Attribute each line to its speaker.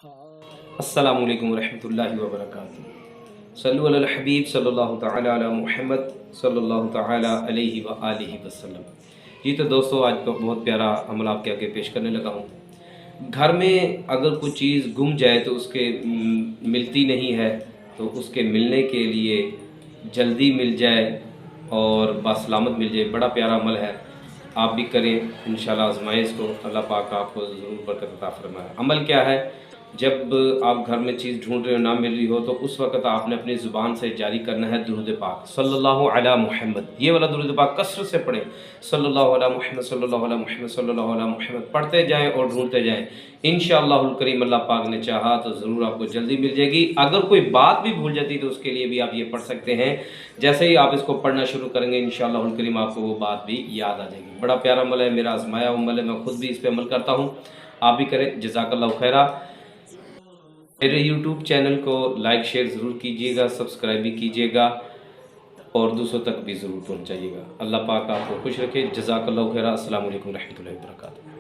Speaker 1: अस्सलामुअलैकुम रहमतुल्लाहि व बरकातुहू। सल्लु अलल हबीब सल्लल्लाहु तआला अला मुहम्मद सल्लल्लाहु तआला अलैहि व आलिहि वसल्लम। जी तो दोस्तों, आज तो बहुत प्यारा अमल आपके आगे पेश करने लगा हूँ। घर में अगर कोई चीज़ गुम जाए तो उसके मिलती नहीं है, तो उसके मिलने के लिए जल्दी मिल जाए और बासलामत मिल जाए, बड़ा प्यारा अमल है। आप भी करें, इंशाल्लाह आज़माएँ इसको, अल्लाह पाक आपको ज़रूर बरकत अता फरमाए। अमल क्या है? जब आप घर में चीज़ ढूँढ रहे हो, ना मिल रही हो, तो उस वक़्त आपने अपनी ज़ुबान से जारी करना है दुरूद पाक सल्लल्लाहु अला मुहम्मद। ये वाला दुरूद पाक कसरत से पढ़ें, सल्लल्लाहु अला मुहम्मद सल्लल्लाहु अला मुहम्मद सल्लल्लाहु अला मुहम्मद पढ़ते जाएँ और ढूँढते जाएँ। इंशाअल्लाहुल करीम अल्लाह पाक ने चाहा तो ज़रूर आपको जल्दी मिल जाएगी। अगर कोई बात भी भूल जाती है तो उसके लिए भी आप ये पढ़ सकते हैं। जैसे ही आप इसको पढ़ना शुरू करेंगे, इंशाअल्लाहुल करीम आपको वो बात भी याद आ जाएगी। बड़ा प्यारा अमल है, मेरा आज़माया अमल है, मैं खुद भी इस पे अमल करता हूँ। आप भी करें। जज़ाकल्लाहु खैरा। मेरे यूट्यूब चैनल को लाइक शेयर ज़रूर कीजिएगा, सब्सक्राइब भी कीजिएगा और दूसरों तक भी ज़रूर पहुँचाइएगा। अल्लाह पाक आपको खुश रखे। जज़ाकल्लाहु खैरा। अस्सलामु अलैकुम रहमतुल्लाहि व बरकातुहू।